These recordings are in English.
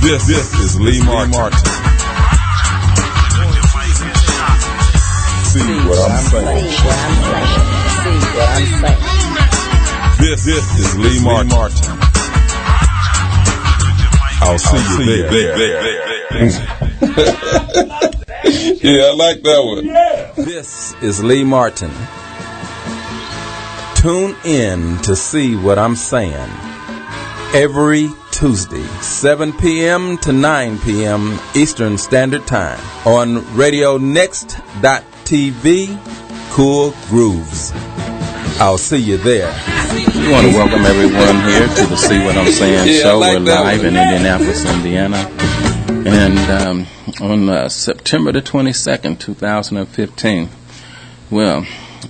This is Lee Martin. See what I'm saying. This is Lee Martin. I'll see you there. Yeah, I like that one. This is Lee Martin. Tune in to see what I'm saying. Every Tuesday, 7 p.m. to 9 p.m. Eastern Standard Time on RadioNext.tv. Cool Grooves. I'll see you there. We want to welcome everyone here to the See What I'm Saying show. We're live in Indianapolis, Indiana. And on September the 22nd, 2015, well,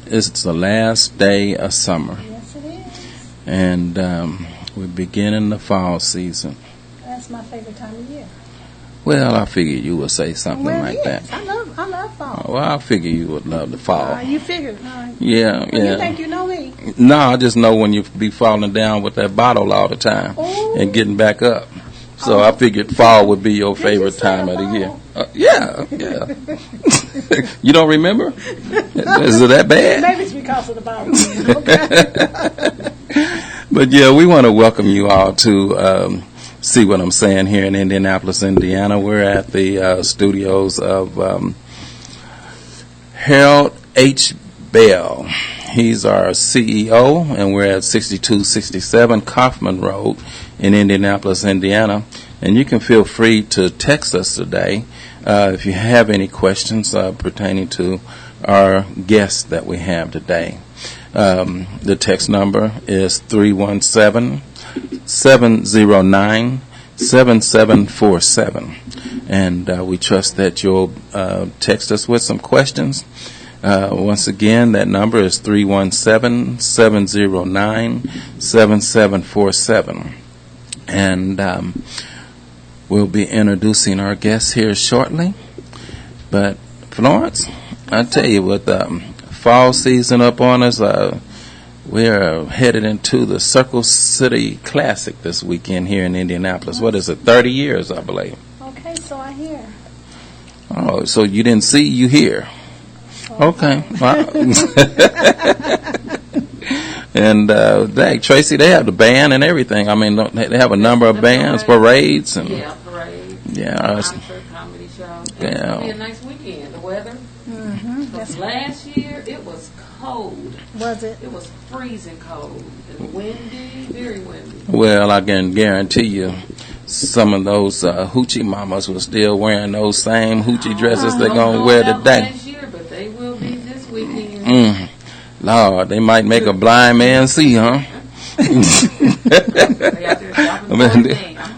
it's the last day of summer. Yes, it is. And we're beginning the fall season. That's my favorite time of year. Well, I figured you would say something like yes. that. I love fall. Well, I figure you would love the fall. You figured. Yeah. You think you know me? No, I just know when you be falling down with that bottle all the time and getting back up. So I figured fall would be your favorite time of the year. Yeah. You don't remember? Is it that bad? Maybe it's because of the bottle. Okay. But yeah, we want to welcome you all to See What I'm Saying here in Indianapolis, Indiana. We're at the studios of Harold H. Bell. He's our CEO, and we're at 6267 Kaufman Road in Indianapolis, Indiana. And you can feel free to text us today if you have any questions pertaining to our guests that we have today. The text number is 317-709-7747. And we trust that you'll text us with some questions. Once again, that number is 317-709-7747. And we'll be introducing our guests here shortly. But Florence, I tell you, with fall season up on us, we're headed into the Circle City Classic this weekend here in Indianapolis. What is it, 30 years, I believe? Okay, so I hear. Oh, so you didn't see, you hear. Okay. Wow. And Tracy, they have the band and everything. I mean, they have a number of bands, parades, and parades. Yeah, concert, comedy shows. Yeah. It's gonna be a nice weekend. The weather. That's Last year it was cold. Was it? It was freezing cold and windy, very windy. Well, I can guarantee you, some of those hoochie mamas were still wearing those same hoochie dresses they're gonna wear today. Last year, but they will be this weekend. Lord, they might make a blind man see, huh?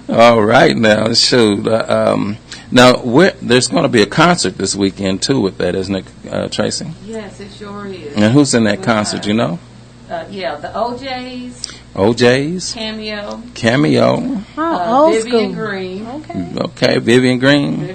All right, now, shoot. Now, there's going to be a concert this weekend, too, with that, isn't it, Tracy? Yes, it sure is. And who's in that concert, you know? The OJs. OJs? Cameo. Old Vivian school. Green. Okay, Vivian Green.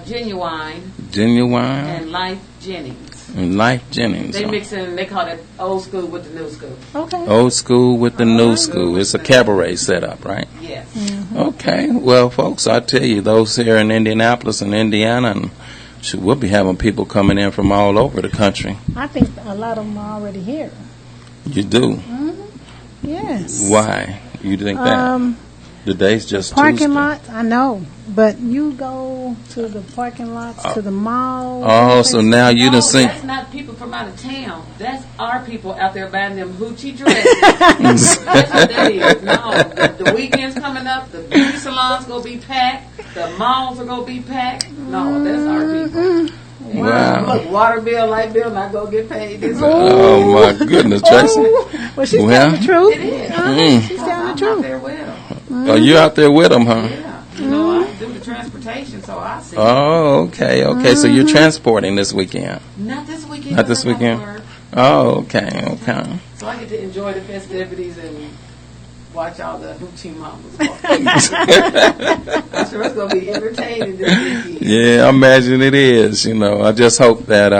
Genuine. And Life Jennings. They mix in, they call it old school with the new school. Okay. Old school with the new school. It's a cabaret setup, right? Yes. Okay. Well, folks, I tell you, those here in Indianapolis and Indiana, and we'll be having people coming in from all over the country. I think a lot of them are already here. You do? Yes. Why? You think that? The day's just parking Tuesday. lots, I know, but you go to the parking lots, to the mall. Oh, so now you done seen. That's not people from out of town. That's our people out there buying them hoochie dresses. That's what that is. No, the weekend's coming up. The beauty salons gonna be packed. The malls are gonna be packed. No, that's our people. Wow. Look, water bill, light bill, not gonna get paid this week. Oh my goodness, Tracy. Well, she's telling the truth. It is. She's telling the I'm out truth. there with them. Oh, you out there with them, huh? Yeah. You know, I do the transportation, so I see. Oh, okay. So you're transporting this weekend? Not this weekend. Not this weekend? Oh, okay. So I get to enjoy the festivities and watch all the hoochie mamas. I'm sure it's going to be entertaining this weekend. Yeah, I imagine it is. I just hope that,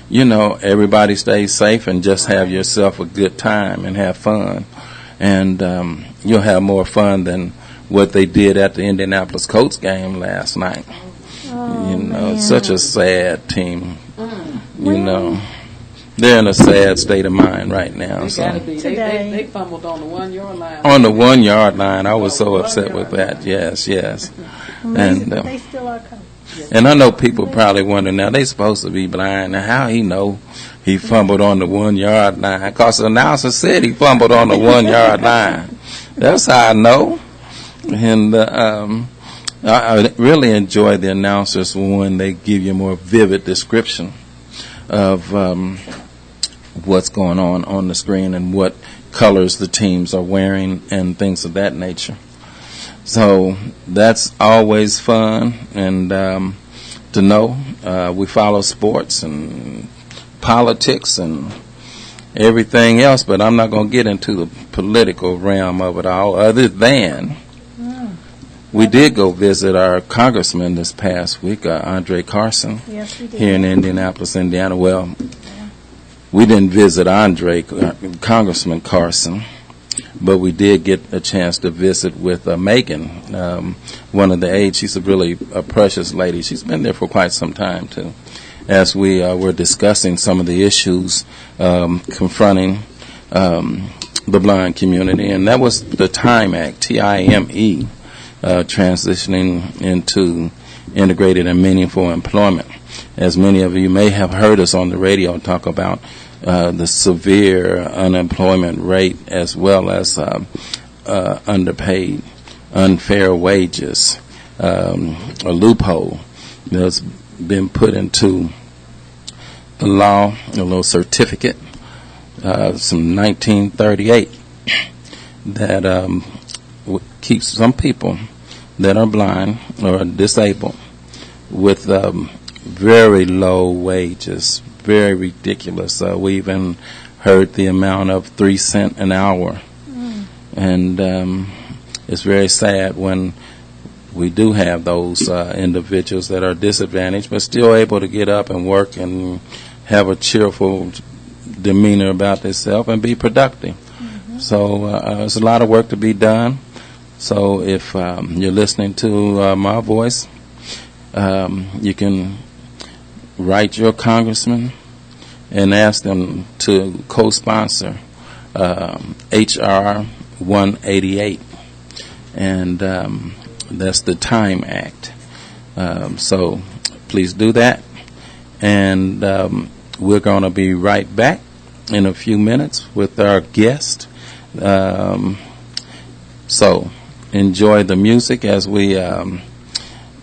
everybody stays safe and just have yourself a good time and have fun. And you'll have more fun than what they did at the Indianapolis Colts game last night. It's such a sad team. They're in a sad state of mind right now. They gotta be. They fumbled on the 1 yard line. On the 1 yard line, I was so upset with that. Yes. Amazing, but they still are coming. And I know people probably wonder now, they supposed to be blind. Now, how he know he fumbled on the 1 yard line? Because the announcer said he fumbled on the 1 yard line. That's how I know. And I really enjoy the announcers when they give you a more vivid description of what's going on the screen and what colors the teams are wearing and things of that nature. So that's always fun, and to know we follow sports and politics and everything else, but I'm not going to get into the political realm of it all, other than we did go visit our congressman this past week, Andre Carson, Yes, we did. here in Indianapolis, Indiana. Well, we didn't visit Andre, Congressman Carson, but we did get a chance to visit with Megan, one of the aides. She's a precious lady. She's been there for quite some time, too, as we were discussing some of the issues confronting the blind community. And that was the TIME Act, TIME, transitioning into integrated and meaningful employment. As many of you may have heard us on the radio talk about the severe unemployment rate, as well as underpaid, unfair wages, a loophole that's been put into the law, a little certificate, from 1938, that keeps some people that are blind or disabled with very low wages, very ridiculous. We even heard the amount of 3 cents an hour. And it's very sad when we do have those individuals that are disadvantaged but still able to get up and work and have a cheerful demeanor about themselves and be productive. So there's a lot of work to be done. So if you're listening to my voice, you can write your congressman and ask them to co-sponsor H.R. 188, and that's the TIME Act. So please do that, and we're going to be right back in a few minutes with our guest. So enjoy the music as we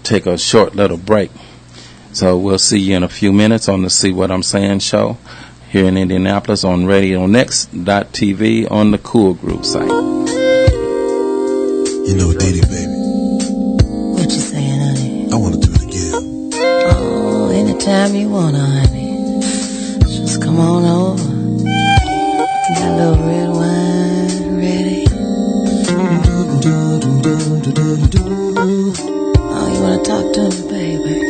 take a short little break. So we'll see you in a few minutes on the See What I'm Saying show here in Indianapolis on RadioNext.tv on the Cool Group site. You know, Diddy, baby, What you saying, honey? I want to do it again. Oh, anytime you wanna, honey. Just come on over. Got a little red wine ready. Oh, you wanna talk to me, baby?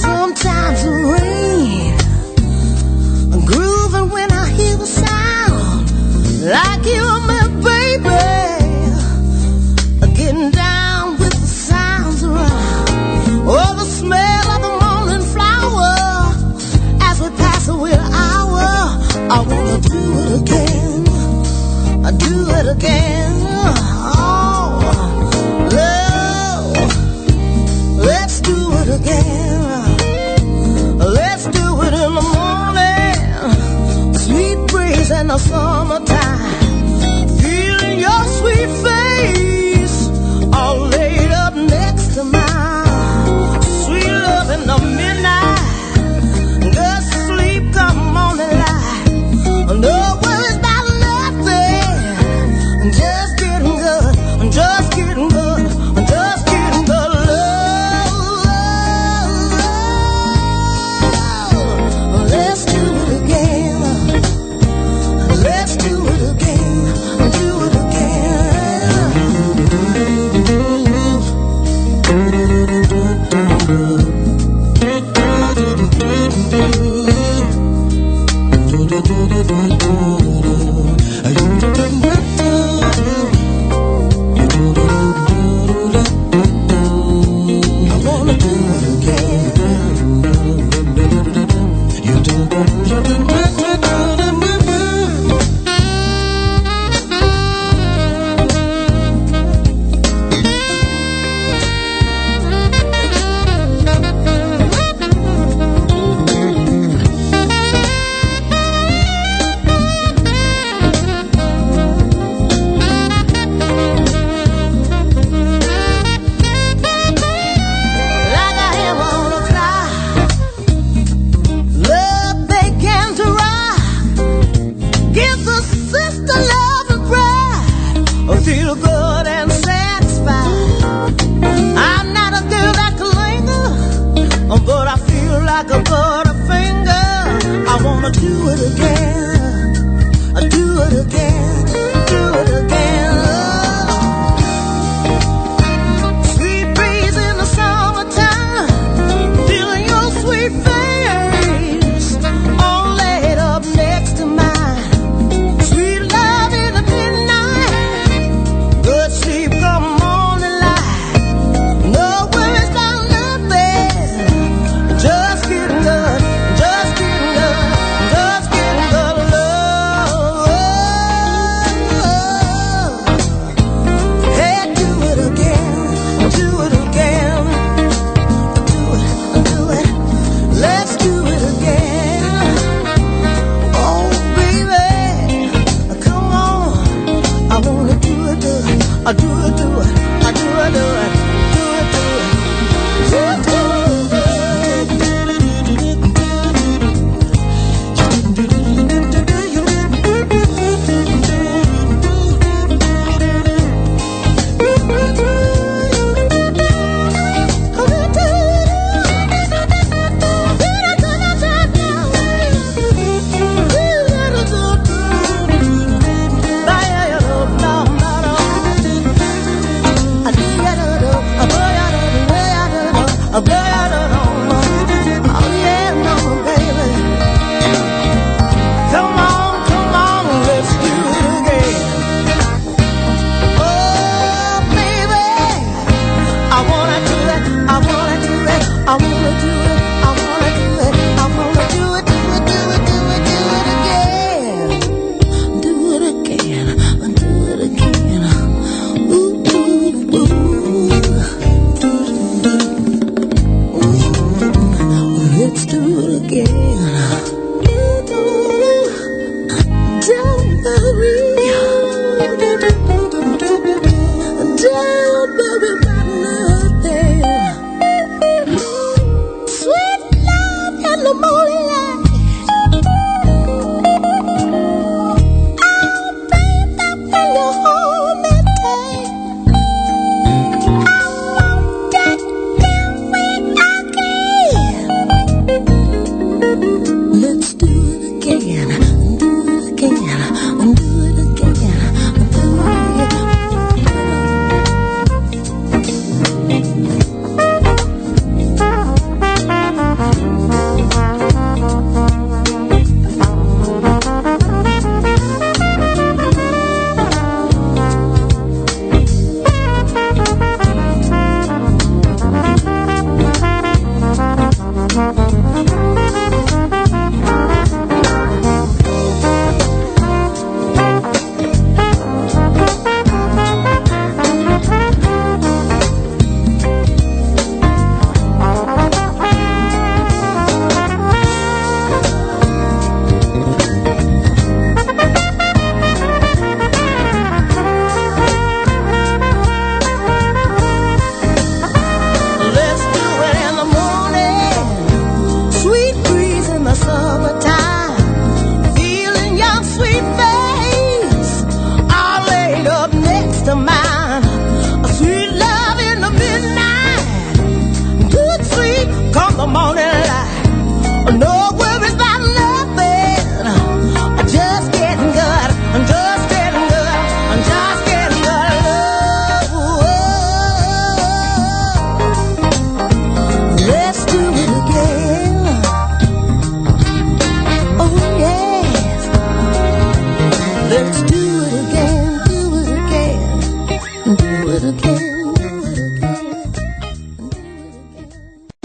Sometimes the rain grooving when I hear the sound, like you and me, baby, getting down with the sounds around. Oh, the smell of the morning flower as we pass away an hour. I wanna do it again. I do it again. Oh, love, let's do it again. Let's do it in the morning, sweet breeze in the summertime, feeling your sweet face, all laid up next to mine. Sweet love in the midnight, good sleep come morning light. No worries about nothing, just getting good, just getting good, just getting good. Love,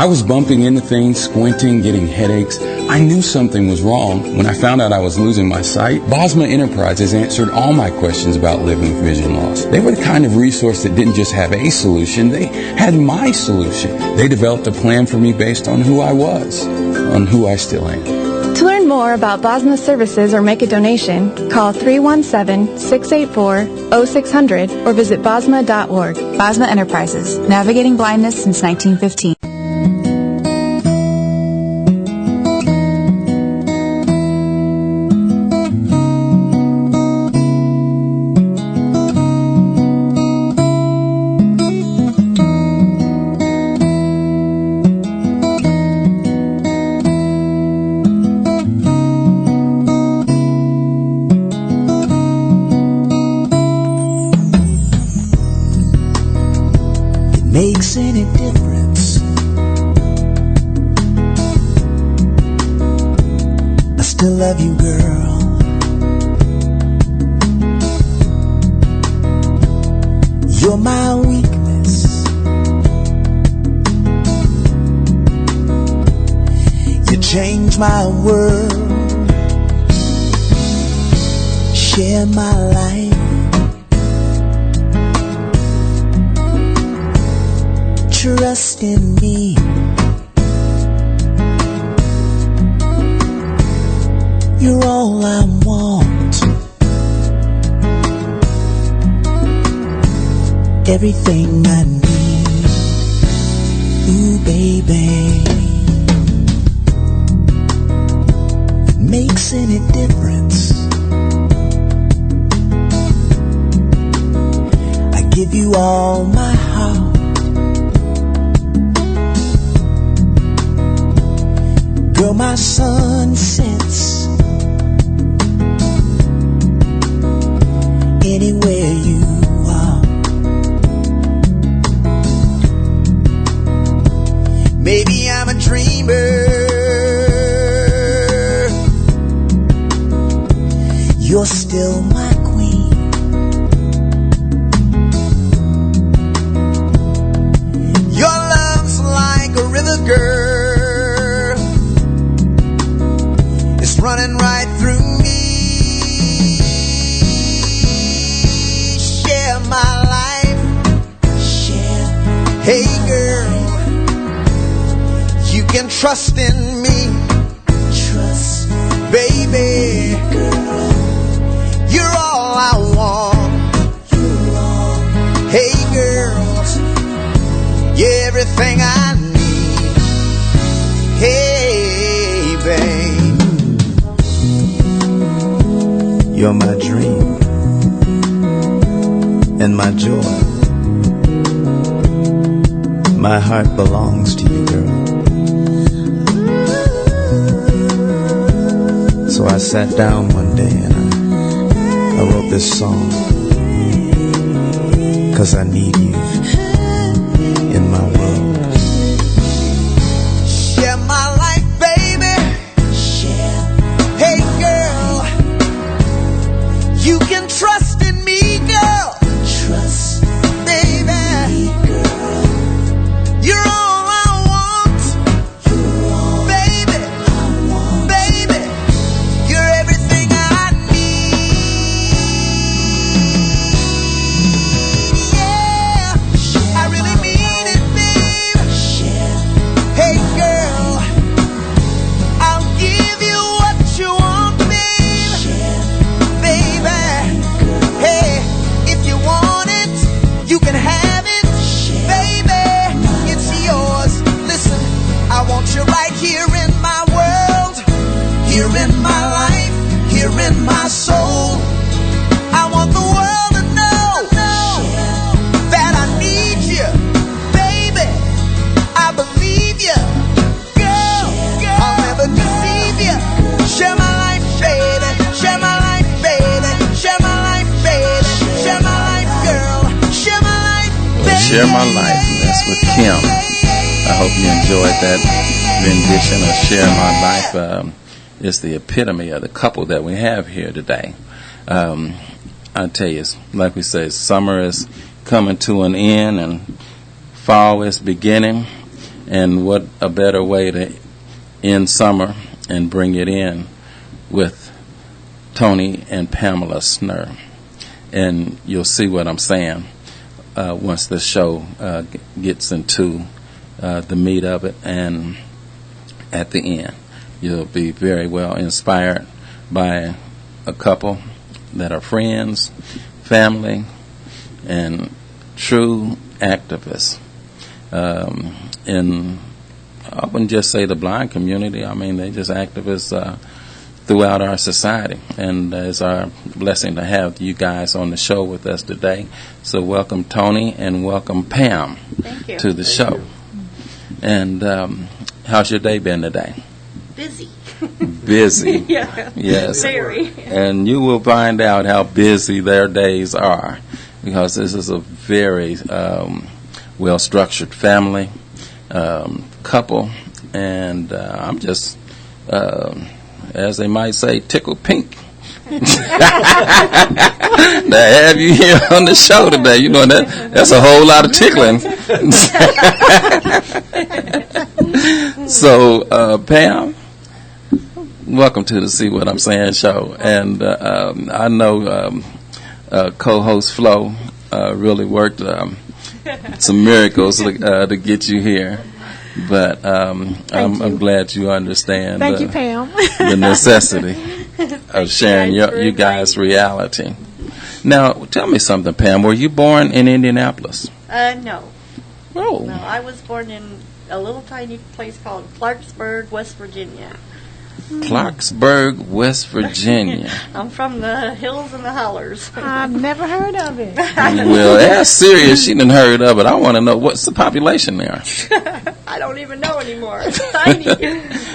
I was bumping into things, squinting, getting headaches. I knew something was wrong when I found out I was losing my sight. Bosma Enterprises answered all my questions about living with vision loss. They were the kind of resource that didn't just have a solution, they had my solution. They developed a plan for me based on who I was, on who I still am. To learn more about Bosma services or make a donation, call 317-684-0600 or visit bosma.org. Bosma Enterprises, navigating blindness since 1915. Makes any difference? I still love you, girl. You're my weakness. You change my world. Share my life. Trust in me. You're all I want. Everything I need. Ooh, baby. If it makes any difference, I give you all my heart. Girl, my sun sets anywhere you are. Maybe I'm a dreamer. You're still my queen. Your love's like a river, girl. Running right through me. Share my life. Share. Hey girl, you can trust in me. Trust, baby. Girl, you're all I want. You're all. Hey girl, you're everything I need. Hey babe. You're my dream and my joy. My heart belongs to you, girl. So I sat down one day and I wrote this song. 'Cause I need you in my world. Share my life, baby. Share. Hey girl, you can trust in me, girl. Trust, baby. Me, girl. You're all I want. You're all, baby. I want. Baby, you're everything I need. Yeah, share I really mean it, babe. Share. Hey, girl, I'll give you what you want, babe. Share. Baby. Hey, if you want it, you can have it, baby, it's yours. Listen, I want you right here in my world, here in my life, here in my soul. I want the world to know that I need you, baby. I believe you, girl, I'll never deceive you. Share my life, baby, share my life, baby, share my life, baby, share my life, girl, share my life, baby. Share My Life, that's with Kim. I hope you enjoyed that rendition of Share My Life. It's the epitome of the couple that we have here today. I tell you, like we say, summer is coming to an end and fall is beginning. And what a better way to end summer and bring it in with Tony and Pamela Snur. And you'll see what I'm saying once the show gets into the meat of it. And at the end, you'll be very well inspired by a couple that are friends, family, and true activists. In, I wouldn't just say the blind community, I mean, they're just activists throughout our society. And it's our blessing to have you guys on the show with us today. So welcome, Tony, and welcome, Pam, to the show. And how's your day been today? Busy. Busy. Yeah. Yes. Very. And you will find out how busy their days are, because this is a very well-structured family, couple, and I'm just, as they might say, tickled pink to have you here on the show today. You know, that's a whole lot of tickling. So, Pam, welcome to the See What I'm Saying show. And I know co-host Flo really worked some miracles to get you here. But I'm glad you understand Thank you, Pam. the necessity of sharing you guys' reality. Now, tell me something, Pam. Were you born in Indianapolis? No. Oh. No, I was born in a little tiny place called Clarksburg, West Virginia. Clarksburg, West Virginia. I'm from the hills and the hollers. I've never heard of it. Well, that's serious. She didn't heard of it. I want to know, what's the population there? I don't even know anymore. It's tiny.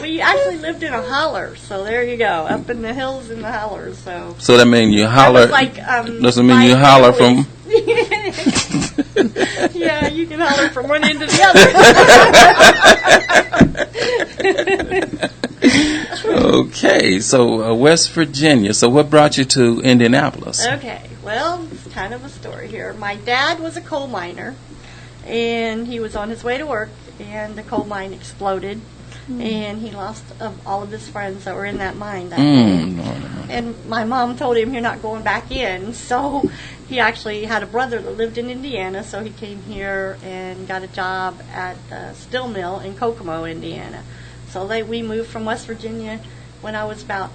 We actually lived in a holler, so there you go, up in the hills and the hollers. So that means you holler. Doesn't mean you holler from. Yeah, you can holler from one end to the other. Okay, so West Virginia. So what brought you to Indianapolis? Okay, well, it's kind of a story here. My dad was a coal miner, and he was on his way to work, and the coal mine exploded, and he lost all of his friends that were in that mine that day. And my mom told him, "You're not going back in." So he actually had a brother that lived in Indiana, so he came here and got a job at the steel mill in Kokomo, Indiana. So we moved from West Virginia when I was about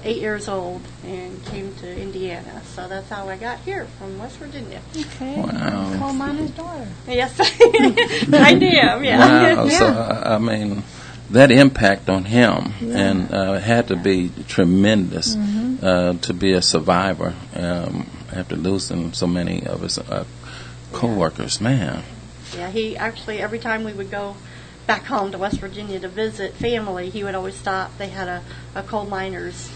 8 years old and came to Indiana. So that's how I got here, from West Virginia. Okay. Wow. Coal miner's daughter. Yes, I am, yeah. Wow. So, I mean, that impact on him and had to be tremendous to be a survivor after losing so many of his co-workers. Man. Yeah, he actually, every time we would go back home to West Virginia to visit family, he would always stop. They had a coal miners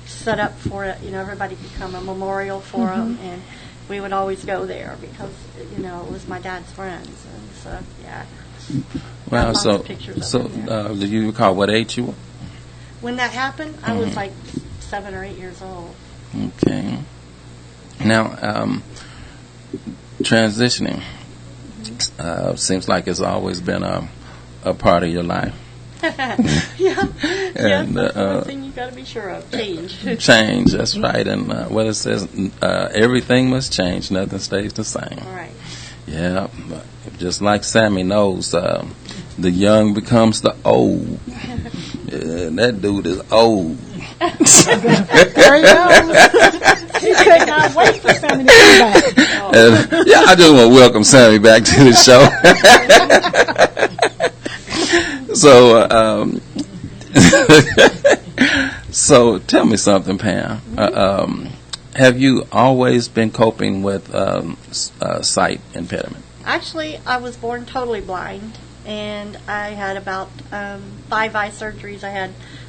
set up for it. You know, everybody could come, a memorial for them, and we would always go there because, you know, it was my dad's friends. And so, yeah. Wow, so do you recall what age you were? When that happened, I was like 7 or 8 years old. Okay. Now, transitioning seems like it's always been a part of your life. Yeah, and, that's one thing you got to be sure of. Change. Change, that's right. And what it says, everything must change. Nothing stays the same. All right. Yeah, just like Sammy knows, the young becomes the old. That dude is old. There you go. He could not wait for Sammy to come back. Yeah, I just want to welcome Sammy back to the show. So tell me something, Pam. Have you always been coping with sight impediment? Actually, I was born totally blind, and I had about 5 eye surgeries.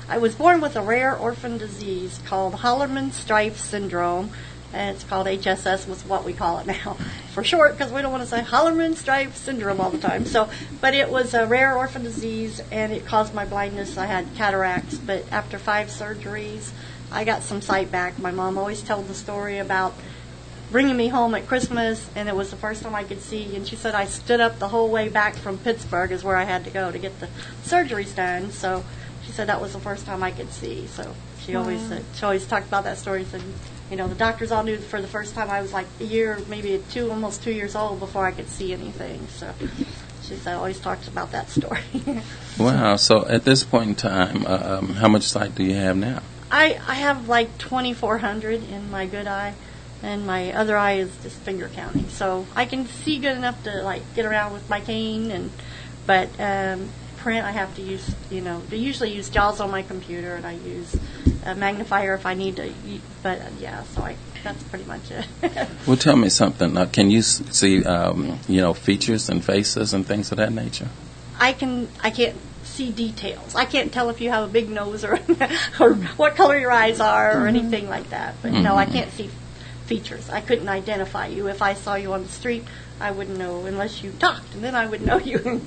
I was born with a rare orphan disease called Hallermann-Streiff syndrome, and it's called HSS, was what we call it now for short, because we don't want to say Hallermann-Streiff syndrome all the time. So, but it was a rare orphan disease, and it caused my blindness. I had cataracts, but after 5 surgeries, I got some sight back. My mom always told the story about bringing me home at Christmas, and it was the first time I could see. And she said I stood up the whole way back from Pittsburgh, is where I had to go to get the surgeries done. So she said that was the first time I could see. So she always talked about that story. Said, you know, the doctors all knew for the first time I was like a year, maybe almost 2 years old before I could see anything. So she said always talks about that story. Wow. So at this point in time, how much sight do you have now? I have like 2,400 in my good eye, and my other eye is just finger counting. So I can see good enough to like get around with my cane, but print I have to use, they usually use JAWS on my computer, and I use a magnifier if I need to. But that's pretty much it. Well, tell me something. Can you see, features and faces and things of that nature? I can't see details. I can't tell if you have a big nose or what color your eyes are or anything like that. But no, I can't see features. I couldn't identify you. If I saw you on the street, I wouldn't know unless you talked, and then I would know you.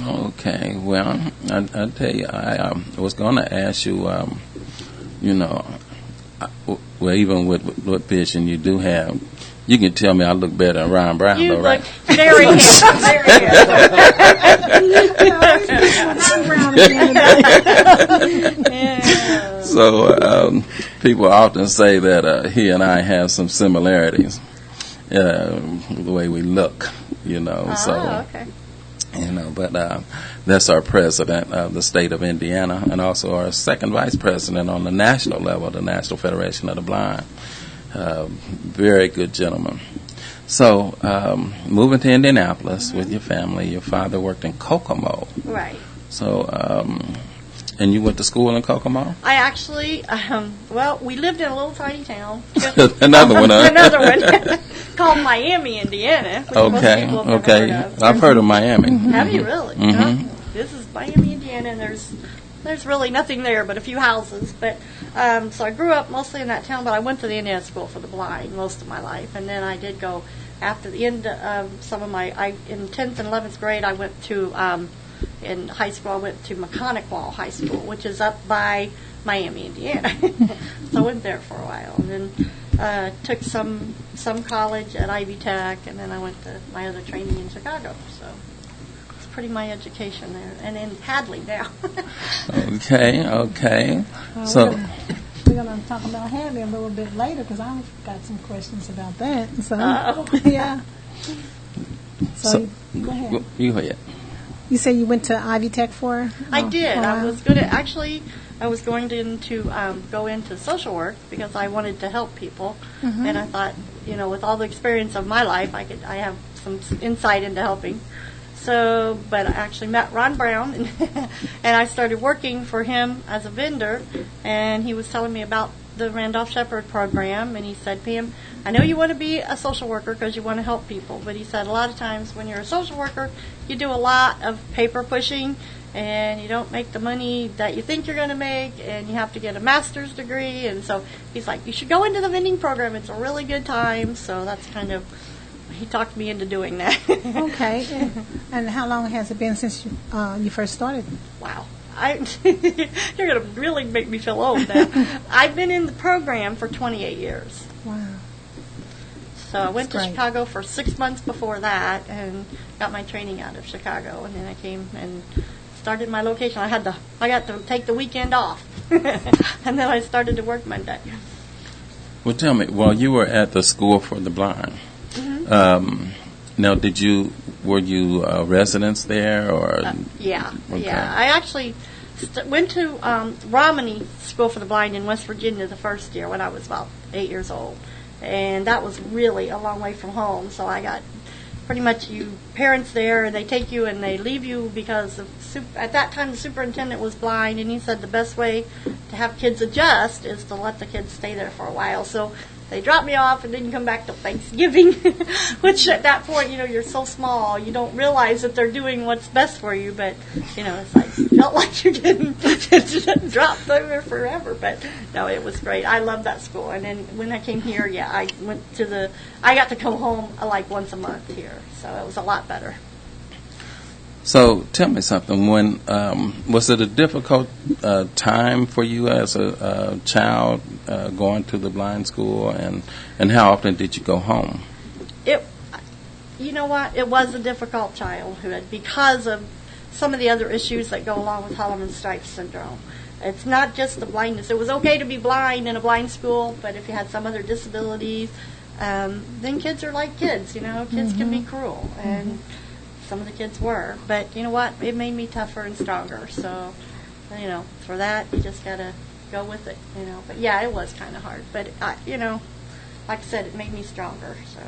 Okay. Well, I tell you, I was going to ask you, well, even with what vision you do have, you can tell me I look better than Ron Brown, you though, right? Look very handsome. Very handsome. So people often say that he and I have some similarities, the way we look, Okay. But that's our president of the state of Indiana, and also our second vice president on the national level, the National Federation of the Blind. Very good gentleman. So, moving to Indianapolis with your family, your father worked in Kokomo. Right. So, and you went to school in Kokomo? I actually, we lived in a little tiny town. Another one, huh? Another one. Called Miami, Indiana. Which most people have never heard of. I've heard of Miami. Have you really? Mm-hmm. This is Miami, Indiana, and there's really nothing there but a few houses. But so I grew up mostly in that town, but I went to the Indiana School for the Blind most of my life, and then I did go after the end of some of in 10th and 11th grade. I went to in high school. I went to Mechanic-Wall High School, which is up by Miami, Indiana. So I went there for a while, and then took some college at Ivy Tech, and then I went to my other training in Chicago. So it's pretty my education there, and in Hadley now. Okay. We're going to talk about Hadley a little bit later, because I've got some questions about that. So, yeah. So go ahead. You go ahead. You say you went to Ivy Tech for? I did. I was going to go into social work because I wanted to help people, and I thought, with all the experience of my life, I have some insight into helping. So, but I actually met Ron Brown, and I started working for him as a vendor, and he was telling me about the Randolph Shepherd program, and he said, Pam, I know you want to be a social worker because you want to help people, but he said a lot of times when you're a social worker, you do a lot of paper pushing, and you don't make the money that you think you're going to make, and you have to get a master's degree, and so he's like, you should go into the vending program. It's a really good time. So that's kind of, he talked me into doing that. Okay. And how long has it been since you first started? Wow. You're going to really make me feel old now. I've been in the program for 28 years. Wow. So I went to Chicago for 6 months before that and got my training out of Chicago, and then I came and started my location. I got to take the weekend off, and then I started to work Monday. Well, tell me, while you were at the School for the Blind, now were you residents there, or? Yeah. Okay. Yeah. I actually went to Romney School for the Blind in West Virginia the first year when I was about 8 years old, and that was really a long way from home. So I got pretty much parents there, and they take you and they leave you because at that time the superintendent was blind, and he said the best way to have kids adjust is to let the kids stay there for a while. So they dropped me off and didn't come back till Thanksgiving, which at that point, you're so small, you don't realize that they're doing what's best for you, but, it's like, felt like you're getting dropped there forever, but no, it was great. I loved that school, and then when I came here, I got to come home like once a month here, so it was a lot better. So tell me something. When was it a difficult time for you as a child going to the blind school, and how often did you go home? You know what? It was a difficult childhood because of some of the other issues that go along with Hallerman-Streiff syndrome. It's not just the blindness. It was okay to be blind in a blind school, but if you had some other disabilities, then kids are like kids, Kids can be cruel, and some of the kids were. But you know what? It made me tougher and stronger. So, for that, you just got to go with it, But yeah, it was kind of hard. But, like I said, it made me stronger, so.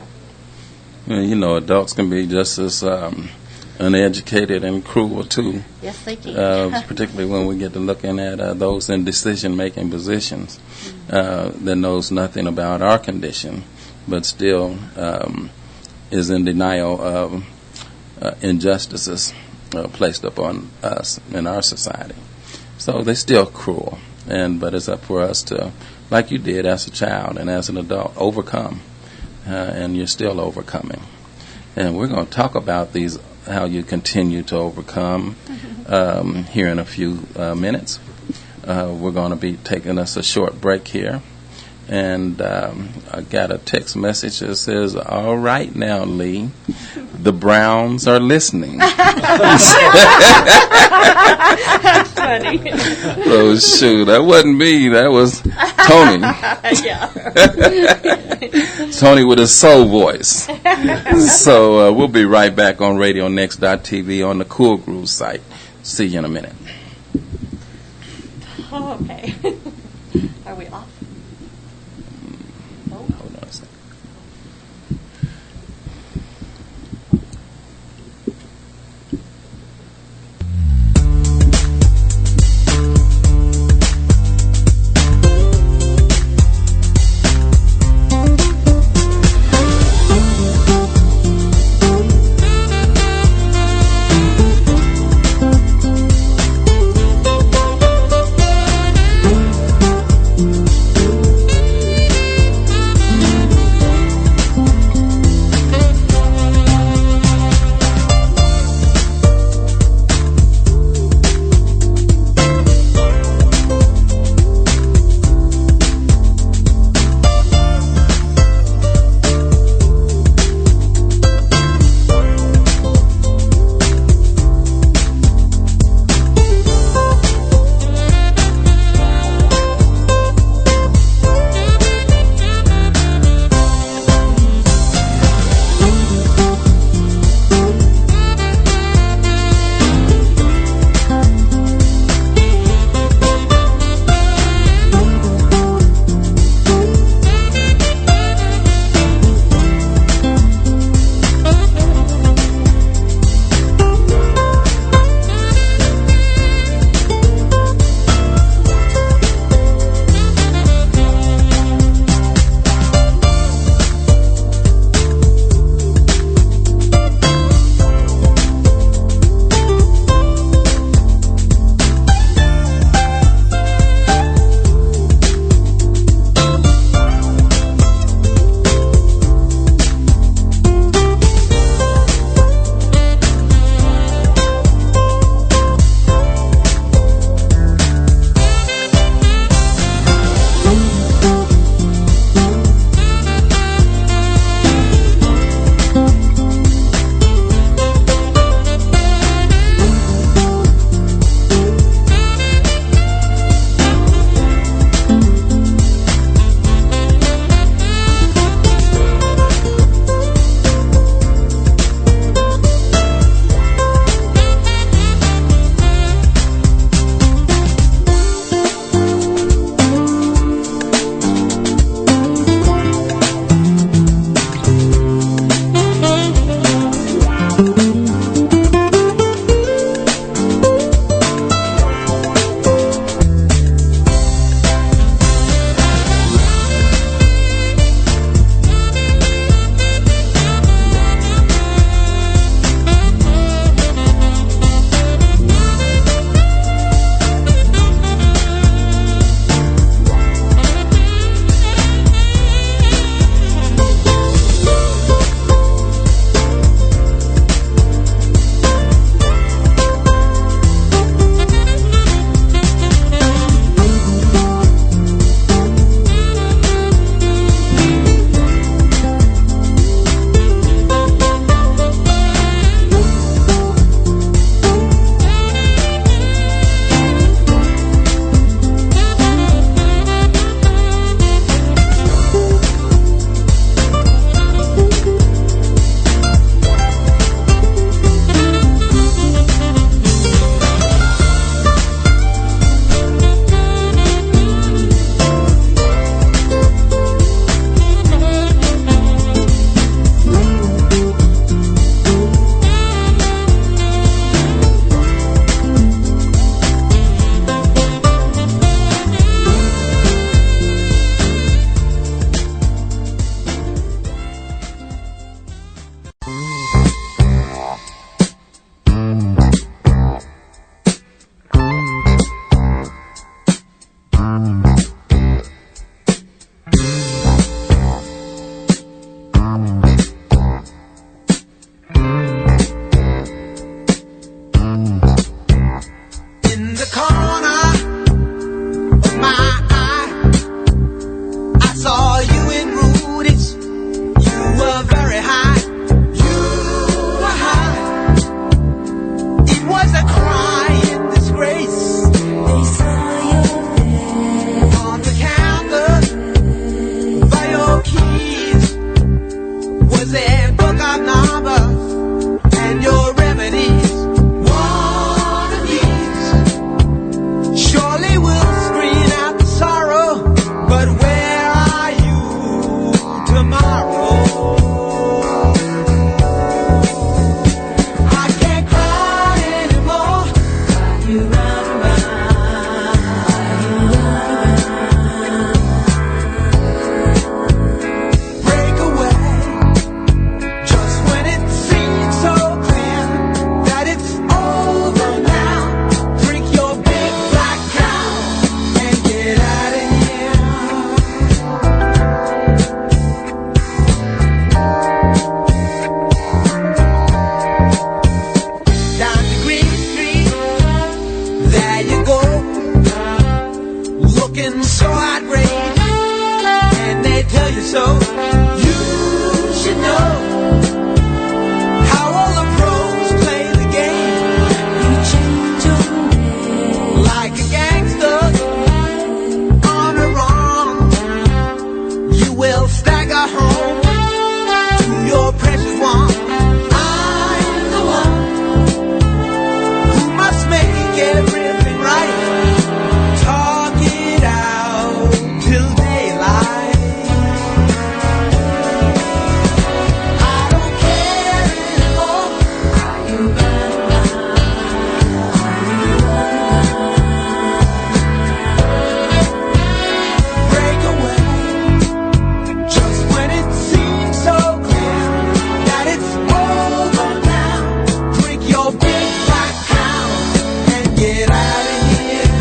Adults can be just as uneducated and cruel, too. Yes, they can. Particularly when we get to looking at those in decision-making positions that knows nothing about our condition, but still is in denial of injustices placed upon us in our society. So they're still cruel, but it's up for us to, like you did as a child and as an adult, overcome. And you're still overcoming. And we're going to talk about how you continue to overcome here in a few minutes. We're going to be taking us a short break here. And I got a text message that says, "All right now, Lee, the Browns are listening." That's funny. Oh, shoot. That wasn't me. That was Tony. Tony with his soul voice. So we'll be right back on RadioNext.tv on the Cool Groove site. See you in a minute. Oh, okay. Are we off? Hold on a second. looking so outraged, and they tell you so. You should know how all the pros play the game. You change your name like a gangster on a run. You will stagger home to your precious one. I'm the one who must make everything right. Talk it out till daylight. I don't care anymore. Are you break away just when it seems so clear that it's over now? Drink your big black hound and get out of here.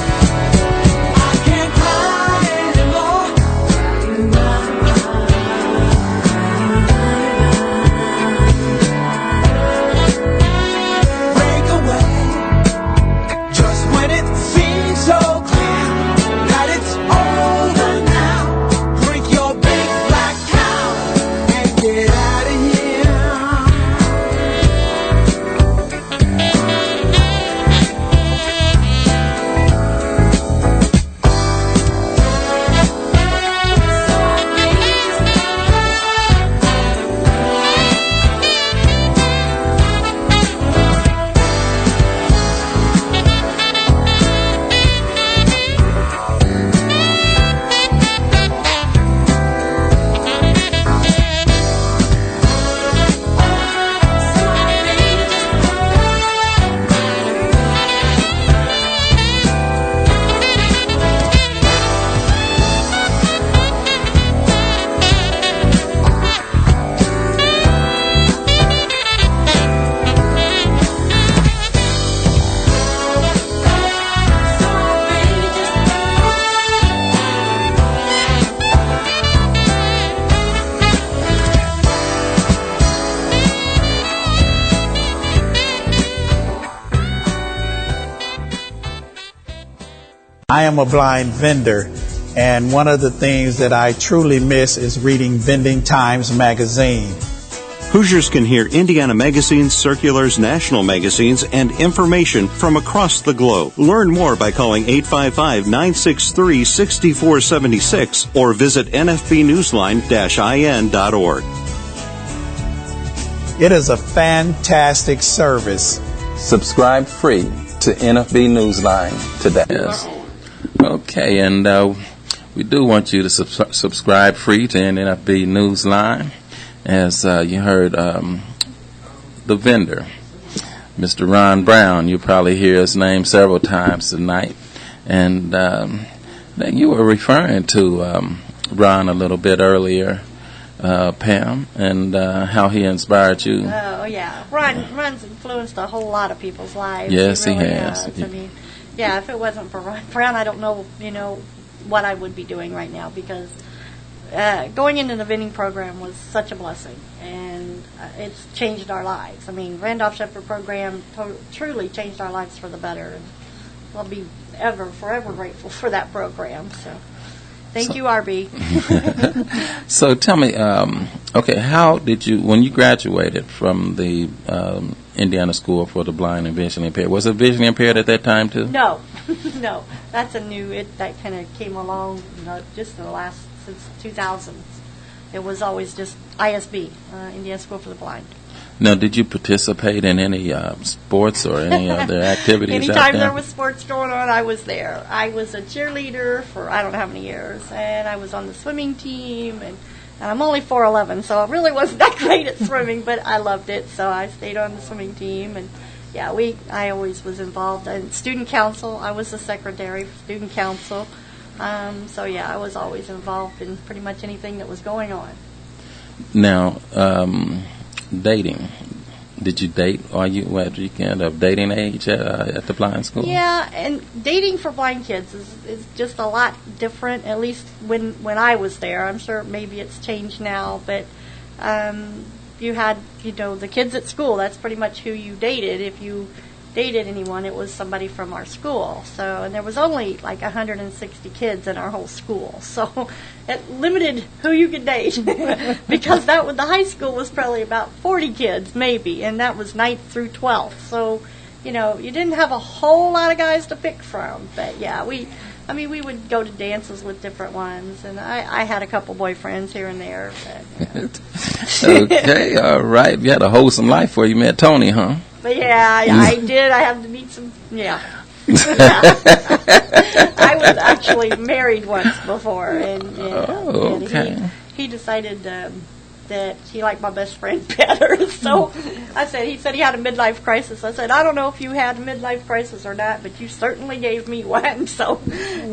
I can't cry anymore. Break away just when it seems so clear that it's over now. Drink your big black cow and get out of here. I am a blind vendor, and one of the things that I truly miss is reading Vending Times magazine. Hoosiers can hear Indiana magazines, circulars, national magazines, and information from across the globe. Learn more by calling 855-963-6476 or visit nfbnewsline-in.org. It is a fantastic service. Subscribe free to NFB Newsline today. Yes. Okay, and we do want you to subscribe free to NFB Newsline. As you heard the vendor, Mr. Ron Brown, you probably hear his name several times tonight. And you were referring to Ron a little bit earlier, Pam, and how he inspired you. Oh, yeah. Ron's influenced a whole lot of people's lives. Yes, he really he has. I mean, yeah, if it wasn't for Ron Brown, I don't know, what I would be doing right now, because going into the vending program was such a blessing, and it's changed our lives. I mean, Randolph Shepherd program truly changed our lives for the better, and we'll be forever grateful for that program. So, thank you, RB. So tell me, okay, how did you, when you graduated from the Indiana School for the Blind and Visually Impaired, was it visually impaired at that time too? No, no, that's that kind of came along just in the last, since 2000. It was always just ISB, Indiana School for the Blind. Now, did you participate in any sports or any other activities out Anytime there? there was sports going on, I was there. I was a cheerleader for I don't know how many years, and I was on the swimming team, and I'm only 4'11", so I really wasn't that great at swimming, but I loved it, so I stayed on the swimming team, and yeah, I always was involved in student council. I was the secretary for student council, so yeah, I was always involved in pretty much anything that was going on. Now, dating. Did you date? Are you at the end of dating age at the blind school? Yeah, and dating for blind kids is just a lot different, at least when I was there. I'm sure maybe it's changed now, but you had, the kids at school, that's pretty much who you dated. If you dated anyone, it was somebody from our school. So, and there was only like 160 kids in our whole school. So it limited who you could date because the high school was probably about 40 kids maybe, and that was 9th through 12th. So, you didn't have a whole lot of guys to pick from. But yeah, we would go to dances with different ones, and I had a couple boyfriends here and there. But, Okay, all right. You had a wholesome life before you met Tony, huh? But yeah, I did. I had to meet some. Yeah. I was actually married once before, and okay. And he decided that he liked my best friend better. So he said he had a midlife crisis. I said, I don't know if you had a midlife crisis or not, but you certainly gave me one. So, that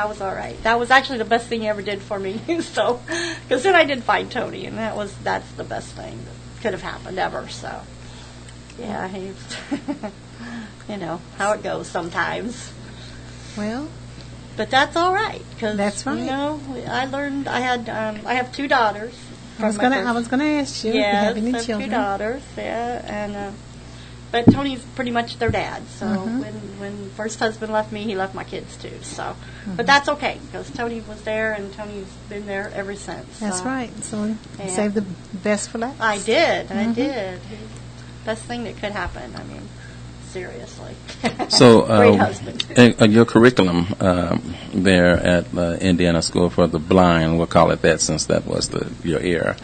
was all right. That was actually the best thing he ever did for me. So, because then I did find Tony, and that's the best thing that could have happened ever. So, yeah, how it goes sometimes. Well, but that's all right, because that's right. I learned. I have 2 daughters. I was gonna ask you if you have any I have children. 2 daughters. Yeah, and but Tony's pretty much their dad. So when first husband left me, he left my kids too. So, but that's okay because Tony was there, and Tony's been there ever since. That's right. So save the best for last. I did. I did. Best thing that could happen. I mean, seriously. So, great husband. Your curriculum there at Indiana School for the Blind, we'll call it that since that was your era.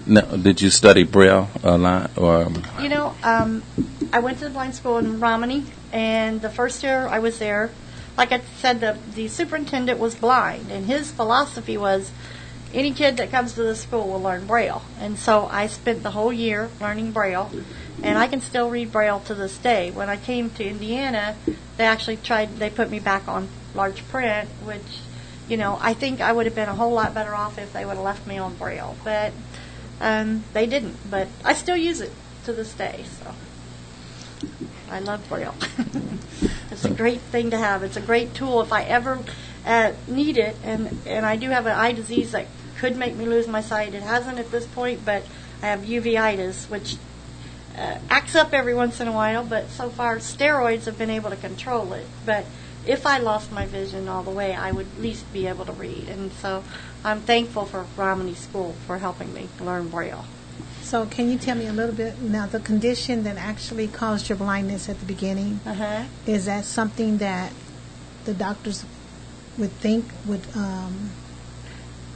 Now, did you study Braille a lot, or? I went to the blind school in Romney, and the first year I was there, like I said, the superintendent was blind, and his philosophy was any kid that comes to the school will learn Braille. And so I spent the whole year learning Braille, and I can still read Braille to this day. When I came to Indiana, they put me back on large print, which, I think I would have been a whole lot better off if they would have left me on Braille. But they didn't. But I still use it to this day, so I love Braille. It's a great thing to have. It's a great tool if I ever need it, and I do have an eye disease that could make me lose my sight. It hasn't at this point, but I have uveitis, which acts up every once in a while, but so far steroids have been able to control it. But if I lost my vision all the way, I would at least be able to read. And so I'm thankful for Romney School for helping me learn Braille. So can you tell me a little bit, now the condition that actually caused your blindness at the beginning, is that something that the doctors would think would...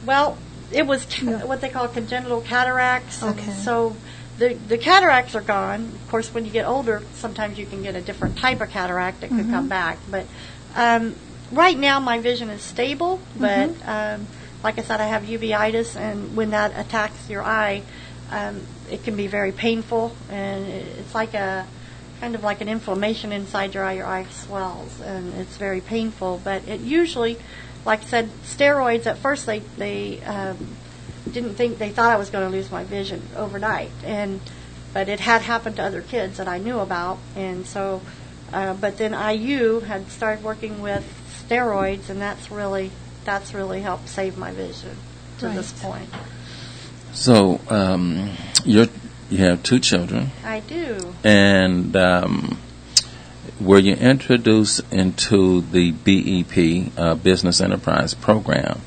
Well, it was what they call congenital cataracts. Okay. And so the cataracts are gone. Of course, when you get older, sometimes you can get a different type of cataract that could come back. But right now, my vision is stable. But like I said, I have uveitis, and when that attacks your eye, it can be very painful, and it's like kind of like an inflammation inside your eye. Your eye swells, and it's very painful. But it usually, like I said, steroids. At first, they didn't think, they thought I was going to lose my vision overnight, but it had happened to other kids that I knew about, and so. But then IU had started working with steroids, and that's really helped save my vision to this point. So, you have 2 children. I do. And were you introduced into the BEP, Business Enterprise Program,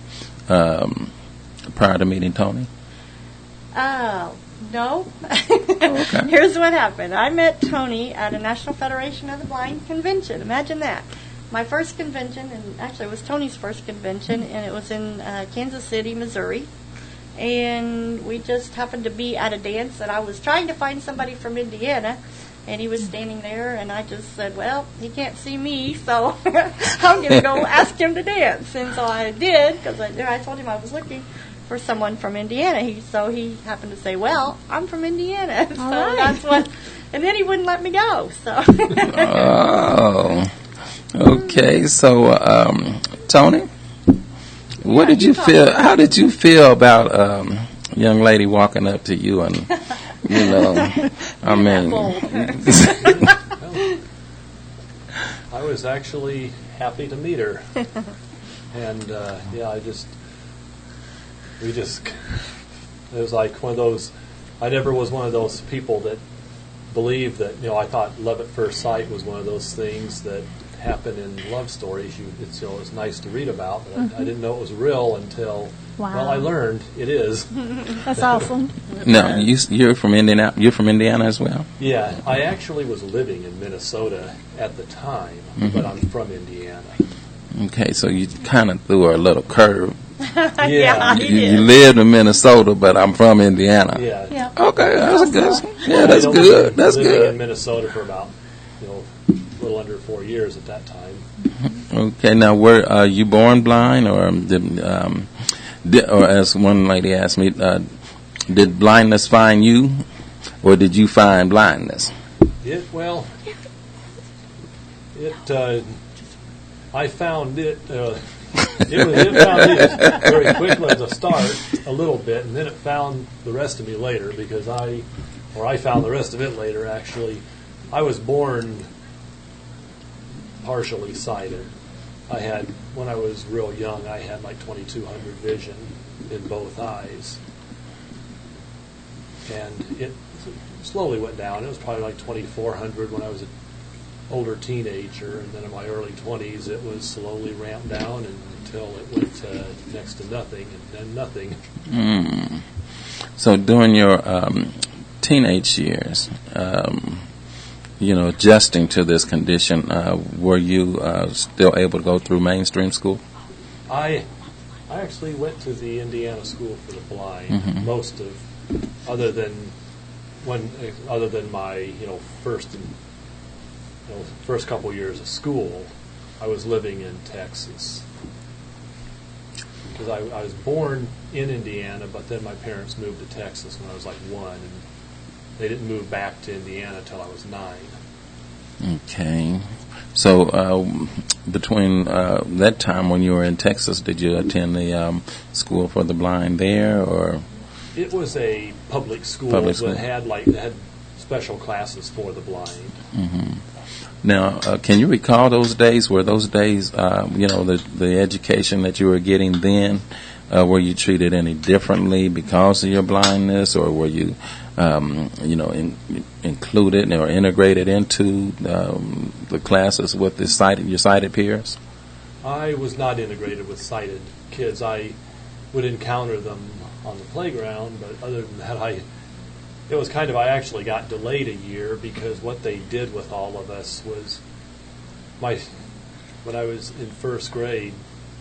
prior to meeting Tony? No. Okay. Here's what happened. I met Tony at a National Federation of the Blind convention. Imagine that. My first convention, and actually it was Tony's first convention, and it was in Kansas City, Missouri. and we just happened to be at a dance, and I was trying to find somebody from Indiana, and he was standing there, and I just said, well, he can't see me, so I'm going to go ask him to dance. And so I did, because I told him I was looking for someone from Indiana. So he happened to say, well, I'm from Indiana. So that's what, and then he wouldn't let me go. So. Oh, okay. So, Tony, what did you feel? How did you feel about a young lady walking up to you and, you know, I mean, I was actually happy to meet her, and it was like one of those. I never was one of those people that believed that, I thought love at first sight was one of those things that happen in love stories. It's nice to read about, but I didn't know it was real until I learned it is. That's awesome. No, you're from Indiana. You're from Indiana as well. Yeah, I actually was living in Minnesota at the time, but I'm from Indiana. Okay, so you kind of threw her a little curve. Yeah, you lived in Minnesota, but I'm from Indiana. Yeah. Okay, that's good. Yeah, that's good. That's living good. in Minnesota for about a little under 4 years at that time. Okay, now were you born blind, or or as one lady asked me, did blindness find you, or did you find blindness? I found it. It found it very quickly as a start, a little bit, and then it found the rest of me later because I found the rest of it later. Actually, I was born partially sighted. When I was real young, I had like 2200 vision in both eyes, and it slowly went down. It was probably like 2400 when I was an older teenager, and then in my early 20s, it was slowly ramped down until it went to next to nothing, and then nothing. So during your teenage years, adjusting to this condition, were you still able to go through mainstream school? I actually went to the Indiana School for the Blind. Most of, other than my first couple years of school, I was living in Texas because I was born in Indiana, but then my parents moved to Texas when I was like 1, and they didn't move back to Indiana until I was 9. Okay. So between that time when you were in Texas, did you attend the School for the Blind there, or? It was a public school that had special classes for the blind. Now, can you recall those days? Were those days, the education that you were getting then, were you treated any differently because of your blindness, or were you, included or integrated into the classes with your sighted peers? I was not integrated with sighted kids. I would encounter them on the playground, but other than that, I actually got delayed a year because what they did with all of us was when I was in first grade,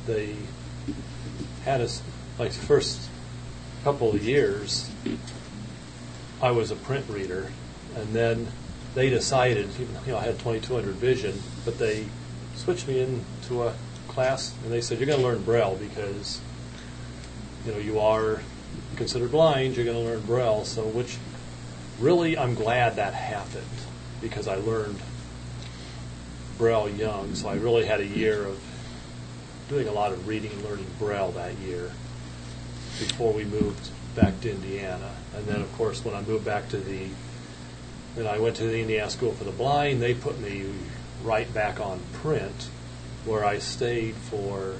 they had us, like the first couple of years, I was a print reader, and then they decided, I had 2200 vision, but they switched me into a class, and they said, you're going to learn Braille because, you are considered blind, you're going to learn Braille, which really I'm glad that happened because I learned Braille young, so I really had a year of doing a lot of reading and learning Braille that year before we moved back to Indiana. And then, of course, when I moved back when I went to the Indiana School for the Blind, they put me right back on print, where I stayed for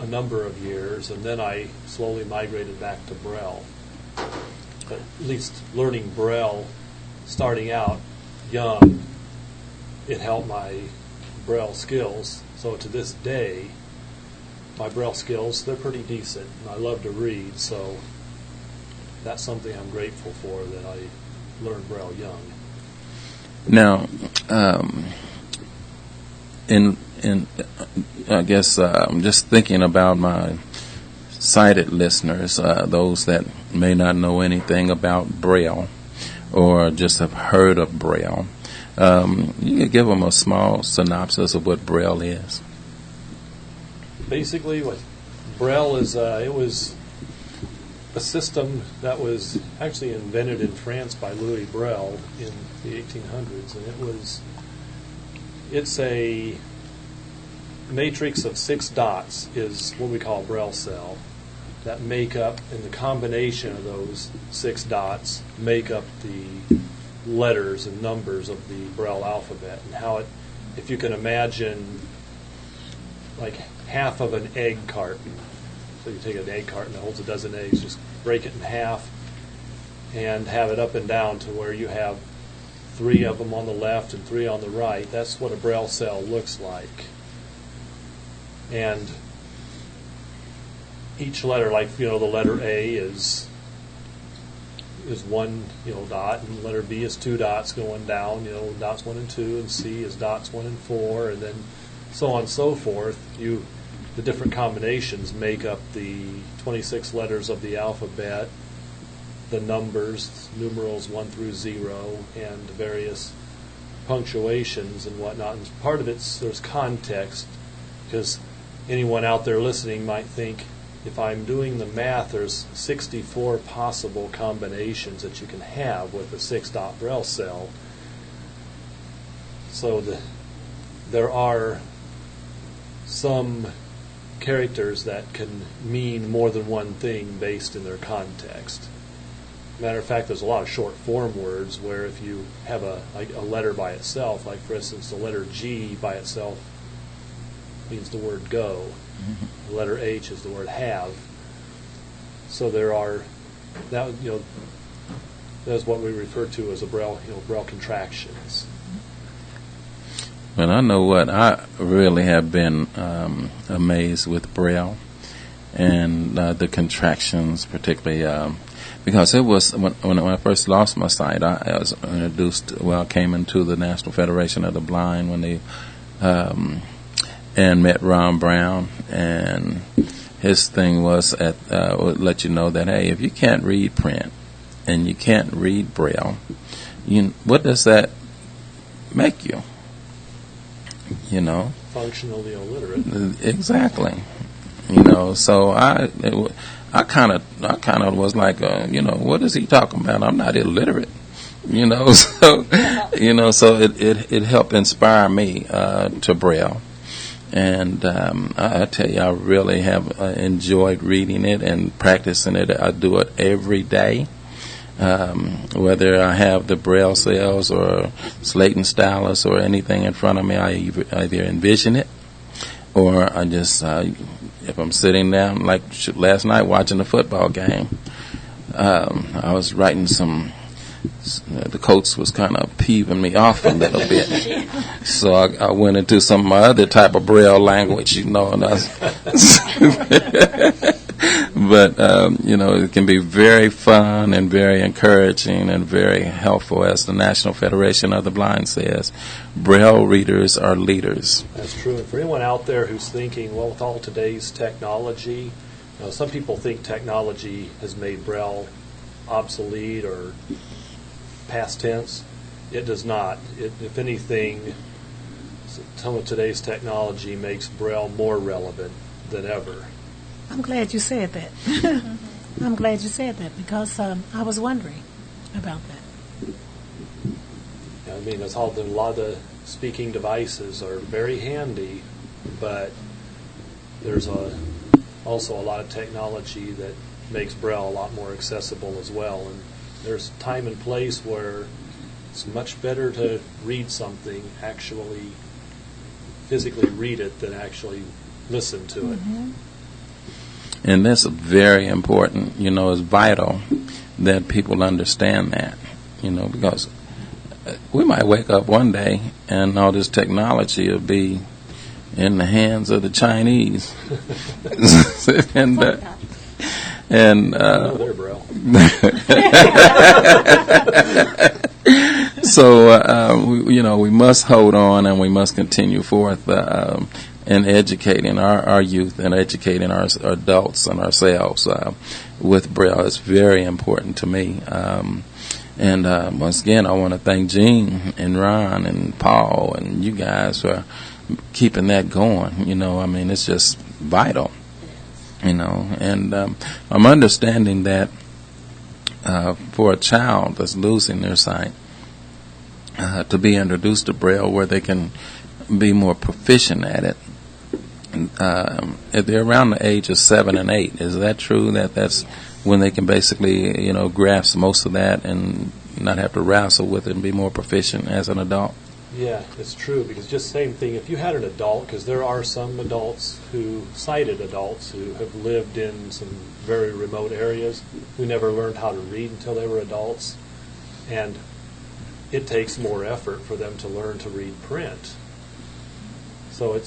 a number of years, and then I slowly migrated back to Braille. But at least learning Braille, starting out young, it helped my Braille skills. So to this day, my Braille skills, they're pretty decent. And I love to read, so that's something I'm grateful for, that I learned Braille young. Now, I guess I'm just thinking about my sighted listeners, those that may not know anything about Braille or just have heard of Braille, you could give them a small synopsis of what Braille is. Basically, what Braille is, it was a system that was actually invented in France by Louis Braille in the 1800s, and it's a matrix of 6 dots is what we call a Braille cell that make up, and the combination of those 6 dots make up the letters and numbers of the Braille alphabet, and how it, if you can imagine like half of an egg carton. So you take an egg carton that holds a dozen eggs, just break it in half and have it up and down to where you have 3 of them on the left and 3 on the right. That's what a Braille cell looks like. And each letter, like, the letter A is 1, dot, and letter B is 2 dots going down, dots 1 and 2, and C is dots 1 and 4, and then so on and so forth. The different combinations make up the 26 letters of the alphabet, the numbers, numerals 1 through 0, and various punctuations and whatnot. And part of there's context, because anyone out there listening might think, if I'm doing the math, there's 64 possible combinations that you can have with a 6-dot Braille cell. So there are some characters that can mean more than one thing based in their context. Matter of fact, there's a lot of short form words where if you have a letter by itself, like for instance the letter G by itself means the word go. The letter H is the word have. So there are that's what we refer to as a Braille contractions. Well, I know what I really have been amazed with Braille and the contractions, particularly because it was when I first lost my sight. I was came into the National Federation of the Blind when they and met Ron Brown, and his thing was would let you know that, hey, if you can't read print and you can't read Braille, what does that make you? Functionally illiterate. Exactly. So I kind of was like, what is he talking about? I'm not illiterate. So it helped inspire me to Braille. And I tell you, I really have enjoyed reading it and practicing it. I do it every day, whether I have the Braille cells or slate and stylus or anything in front of me. I either envision it, or I just, if I'm sitting down, like last night watching the football game, I was writing the coach was kind of peeving me off a little bit. So I went into some of my other type of Braille language, and but, it can be very fun and very encouraging and very helpful. As the National Federation of the Blind says, Braille readers are leaders. That's true. And for anyone out there who's thinking, well, with all today's technology, some people think technology has made Braille obsolete or past tense. It does not. If anything, some of today's technology makes Braille more relevant than ever. I'm glad you said that. I'm glad you said that, because I was wondering about that. That's a lot of the speaking devices are very handy, but there's also a lot of technology that makes Braille a lot more accessible as well. And there's time and place where it's much better to read something, actually physically read it, than actually listen to it. Mm-hmm. And that's very important. It's vital that people understand that, because we might wake up one day and all this technology will be in the hands of the Chinese. They're Braille. So we must hold on, and we must continue forth and educating our youth and educating our adults and ourselves with Braille is very important to me. And once again, I want to thank Gene and Ron and Paul and you guys for keeping that going. You know, I mean, it's just vital. You know, and I'm understanding that for a child that's losing their sight, to be introduced to Braille where they can be more proficient at it. If they're around the age of 7 and 8, is that true? That's when they can basically, you know, grasp most of that and not have to wrestle with it and be more proficient as an adult? Yeah, it's true, because just same thing, if you had an adult, because there are some adults sighted adults who have lived in some very remote areas who never learned how to read until they were adults, and it takes more effort for them to learn to read print. So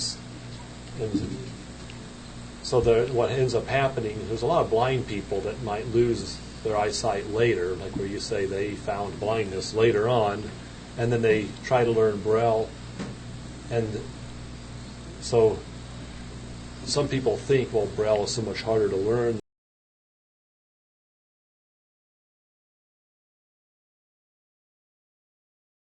what ends up happening, there's a lot of blind people that might lose their eyesight later, like where you say they found blindness later on, and then they try to learn Braille, and so some people think, well, Braille is so much harder to learn